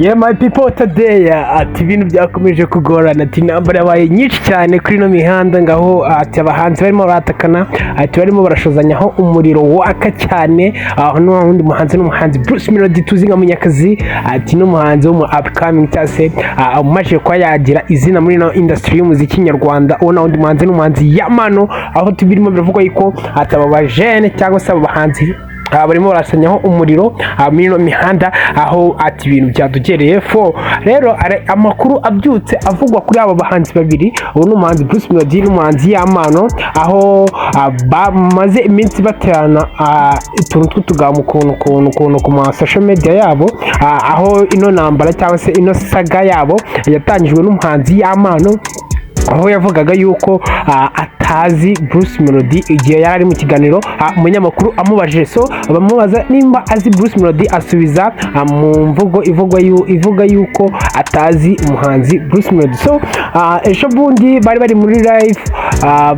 Yeah my people today ati ibintu byakomeje kugorana ati intambara yabaye nyinshi cyane kuri no mihanda ngaho ati abahanzi barimo baratakana ati barimo barashozanyaho umuriro waka cyane aho n'undi muhanzi Bruce Melody tuzi nka Munyakazi ati n'umuhanzi wo mu upcoming cyase umaje kwa yagira izina muri no industry y'umuziki nyarwanda uwo n'undi muhanzi Yampano aho tubirimo biravugwa yuko atababa jeune cyangwa se abahanzi barimo barasanyaho umuriro muri no mihanda aho ati ibintu byadugereye fo rero amakuru abyutse avugwa kuri aba bahanzi babiri uwo n'umuhanzi Bruce Melody n'umuhanzi Yampano aho bamaze iminsi baterana utuntu tw'utugamu ku ma social media yabo aho ino nambara cyangwa se ino saga yabo yatangijwe n'umuhanzi Yampano aho yavugaga yuko atazi Bruce Melody igihe yari ari mu kiganiro umunyamakuru amubajije so bamubaza nimba azi Bruce Melody asubiza mu mvugo ivuga yuko atazi umuhanzi Bruce Melody so ejo bundi bari muri live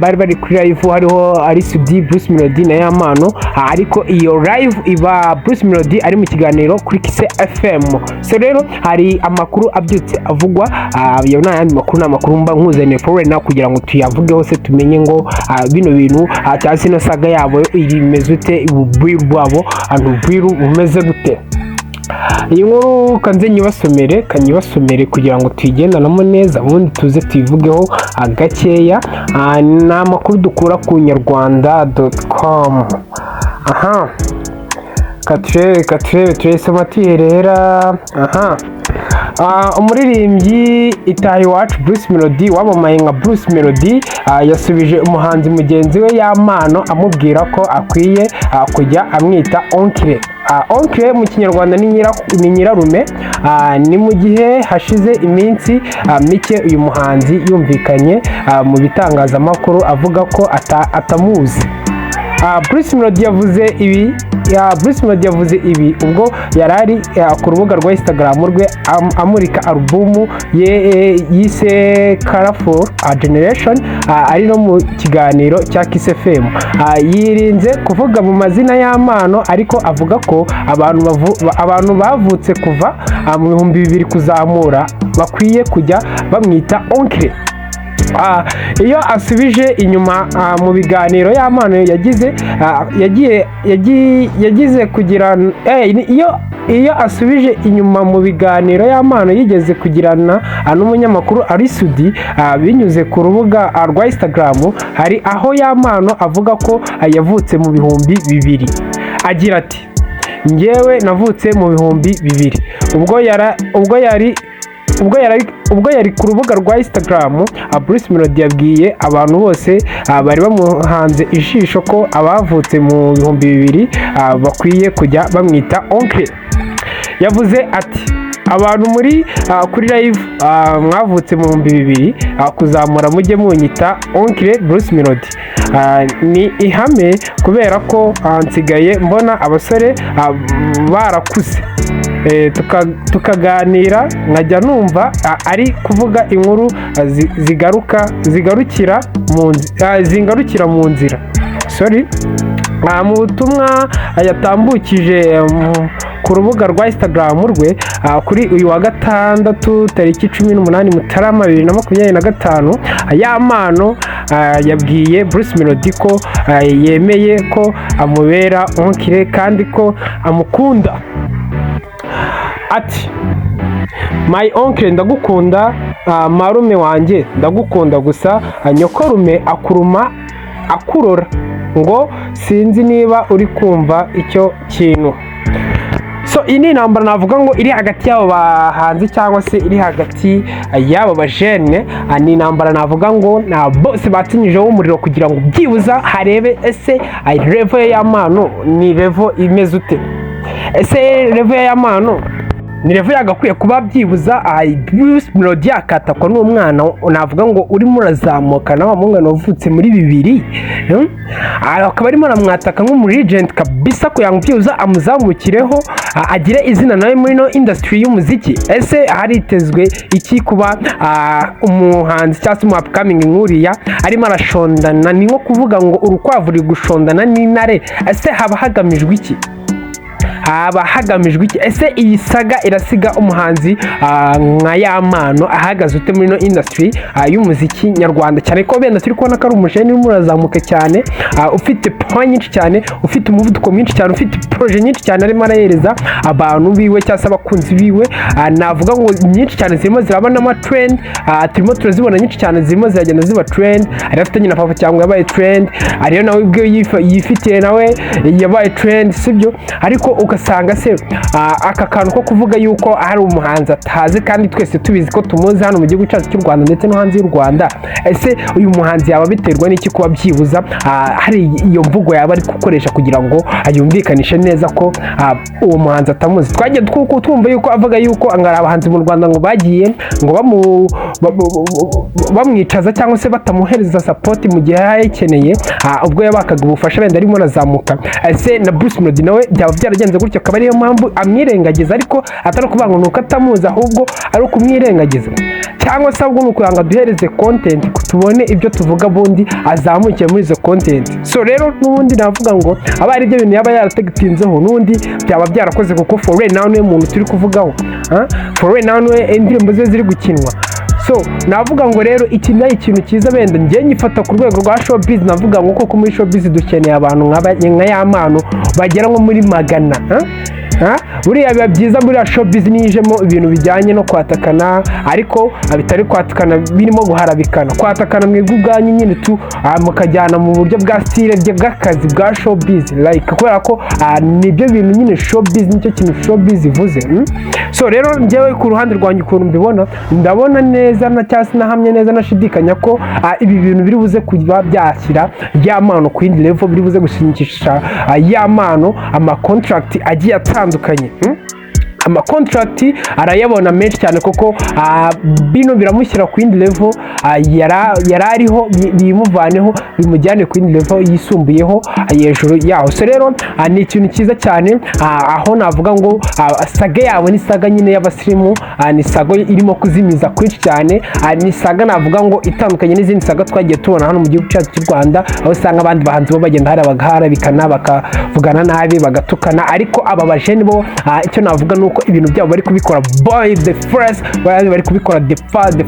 bari kuri live hariho ari Sudi Bruce Melody na Yampano ariko iyo live iba Bruce Melody ari mu kiganiro kuri Kise FM so rero hari amakuru abyutse avugwa yo n'ayandi makuru mba nkuzaniye na kugira ngo tuyavuge hose tumenye ngo bino bintu cyase no saga yabo iri mezute ubwiru bwabo ubwiru bumeze gute. Iyi nkuru kanze nyibasomere kugira ngo tuyigendanamo neza ubundi tuze tuyivugeho gakeya na amakuru dukura ku nyarwanda.com katrebe turesoma tuherera umuririmbyi Ateyeho Bruce Melody wamamaye nka Bruce Melody yasubije umuhanzi mugenzi we Yampano amubwira ko akwiye kujya amwita onkire mu kinyarwanda ni nyirarume ni mu gihe hashize iminsi mike uyu muhanzi yumvikanye mu bitangazamakuru avuga ko atamuzi. Bruce Melody yavuze ibi ubwo yarari ku rubuga rwa Instagram rwe amurika albumu yise Colorful Generation ari no mu kiganiro cya Kiss FM yirinze kuvuga mu mazina y'Yampano ariko avuga ko abantu bavutse kuva mu 2000 kuzamura bakwiye kujya bamwita onkire. Iyo asubije inyuma mu biganiro Yampano yagize kugira iyo asubije inyuma mu biganiro Yampano yigeze kugirana n'umunyamakuru ari Sudi binyuze ku rubuga rwa Instagram hari aho Yampano avuga ko yavutse mu 2000 agira ati njyewe navutse mu 2000 ubwo yari ku rubuga rwa Instagram Bruce Melody yabwiye abantu bose bari bamuhanze ijisho ko abavutse mu 2000 bakwiye kujya bamwita onkire. Yavuze ati abantu muri kuri live mwavutse mu 2000 kuzamura mujye munyita onkire Bruce Melody ni ihame kubera ko nsigaye mbona abasore barakuze tukaganira nkajya numva ari kuvuga inkuru zingarukira mu nzira mu butumwa yatambukije ku rubuga rwa Instagram rwe kuri uyu wa gatandatu tariki 18 Mutarama 2025 Yampano yabwiye Bruce Melody ko yemeye ko amubera onkire kandi ko amukunda. Ati my uncle ndagukunda marume wanjye ndagukunda gusa nyokorume akurora ngo sinzi niba uri kumva icyo kintu. So ini nambara navuga ngo iri hagati y'abo bahanzi cyangwa se iri hagati y'abo bajene ni nambara navuga ngo na bose batinyijeho umuriro kugira ngo byibuza harebe ese level ya Yampano ni level imeze ute, ese level ya Yampano ni level yagakwiye kuba byibuza Bruce Melody akatakwa n'umwana navuga ngo urimo urazamuka na wamungana wavutse muri 2000 akaba arimo aramwataka nk'umu legend kabisa ko yangubyibuza amuzamukireho agire izina nawe muri no industry y'umuziki. Ese haritezwe iki kuba umuhanzi cyangwa mu upcoming nkuriya arimo arashondana ni nko kuvuga ngo urukwavu ruri gushondana n'intare, ese haba hagamijwe iki? aba hagamijwe iki? Ese iyi saga irasiga umuhanzi nka Yampano ahagaze ute muri no industry y'umuziki nyarwanda, cyane ko benda turi kubona ko ari umujeni urimo urazamuka cyane, ufite point nyinshi cyane, ufite umuvuduko mwinshi cyane, ufite projet nyinshi cyane arimo arahereza abantu biwe cyangwa abakunzi biwe. Navuga ngo nyinshi cyane zirimo zirabana ama trend, turimo turazibona nyinshi cyane zirimo ziragenda ziba trend. Ari afite nyina papa cyangwa yabaye trend, ariyo nawe ubwe yifitiye nawe yabaye trend, sibyo? Ariko ugasanga se aka kantu ko kuvuga yuko hari umuhanzi atazi kandi twese tubizi ko tumuzi hano mu gihugu cyacu cy'u Rwanda ndetse no hanze y'u Rwanda, ese uyu muhanzi yaba biterwa n'iki kuba byibuza hari iyo mvugo yaba ari gukoresha kugira ngo ayumvikanishe neza ko uwo muhanzi atamuzi? Twagiye twumva yuko avuga yuko angara abahanzi mu Rwanda ngo bagiye ngo bamwicaza cyangwa se batamuhereza support mu gihe yayikeneye, ubwo yabakaga ubufasha benda arimo arazamuka. Ese na Bruce Melody nawe byaba byaragenze gutyo, akaba ariyo mpamvu amwirengagiza, ariko atari kuvuga ngo nuko atamuzi ahubwo ari ukumwirengagiza, cyangwa se ahubwo nuko yanga duhereze content tubone ibyo tuvuga bundi azamukiye muri izo content. So rero nubundi navuga ngo aba ari ibyo bintu yaba yarategetinzeho nubundi byaba byarakoze, kuko for right now niwe muntu turi kuvugaho, for right now niwe indirimbo ze ziri gukinwa. So navuga ngo rero iki ni ikintu cyiza, benda ngiye nyifata ku rwego rwa showbiz. Navuga ngo koko muri showbiz dukeneye abantu nka Yampano bagera nko muri 100. Buriya biba byiza muri showbiz nijemo ibintu bijyanye no kwatakana, ariko bitari kwatakana birimo guharabikana, kwatakana mwebwe ubwanyu nyine tu mukajyana mu buryo bwa style bw'akazi bwa showbiz, like kubera ko nibyo bintu nyine showbiz, nicyo kintu showbiz ivuze. So rero njyewe ku ruhande rwanjye ukuntu mbibona, ndabona neza na cyasi nahamye neza nashidikanya ko ibi bintu biri buze kuba byashyira Yampano ku yindi level, biri buze gushyinikisha Yampano ama contract agiye atandukanye. Ama contract arayabona menshi cyane, koko bino biramushyira ku yindi level yarariho, bimuvaneho bimujyane ku yindi level yisumbuyeho hejuru yaho. So rero ni ikintu cyiza cyane, aho navuga ngo saga yabo ni saga nyine y'abasirimu, ni saga irimo kuzimiza kwinshi cyane, ni saga navuga ngo itandukanye n'izindi saga twagiye tubona hano mu gihugu cyacu cy'u Rwanda, aho usanga abandi bahanzi bo bagenda harabikana bakavugana nabi bagatukana, ariko aba bajeni bo icyo navuga nuko ibintu byabo bari kubikora boy the first, bari kubikora the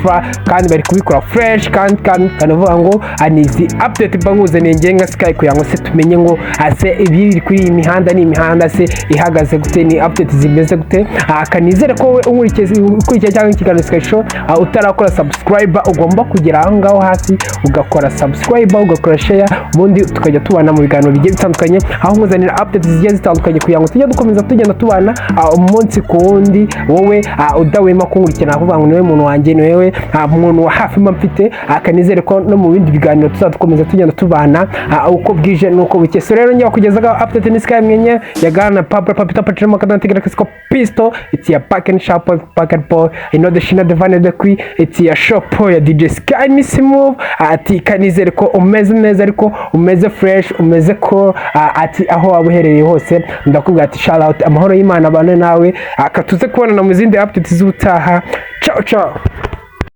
far, kandi bari kubikora fresh, kandi kanavuga ngo anizi update banguze nengenga sky kugira ngo se tumenye ngo ase ibiri kuri iyi mihanda ni imihanda se ihagaze gute, ni update zimeze gute. Kanizere ko we ukurikiye cyangwa ikiganiro Sky Show utarakora subscribe, ugomba kugera aho ngaho hasi ugakora subscribe, ugakora share, ubundi tukajya tubana mu biganiro bigiye bitandukanye, aho nkuzanira updates zigiye zitandukanye kugira ngo tujye dukomeza tugenda tubana umunsi ku wundi. Wowe udawema kunkurikirana kuvuga ngo niwe muntu wanjye, ni wewe muntu wa hafi mfite, kanizere ko no mu bindi biganiro tuzadukomeza tugenda tubana uko bwije nuko buke. So rero njya kugezaga update ni Sky mwenye yagana papita patrimo kadantegera kisko pisto, it's your pack and shop packet boy, you know the shina the van the qui, it's your shop ya DJ Sky Miss Move. Ati kanizere ko umeze neza, ariko umeze fresh, umeze ko ati aho wabuherereye hose, ndakubwira ati shout out, amahoro y'Imana abane nawe, akatuze kubona na muzindi updates z'utaha. Ciao ciao.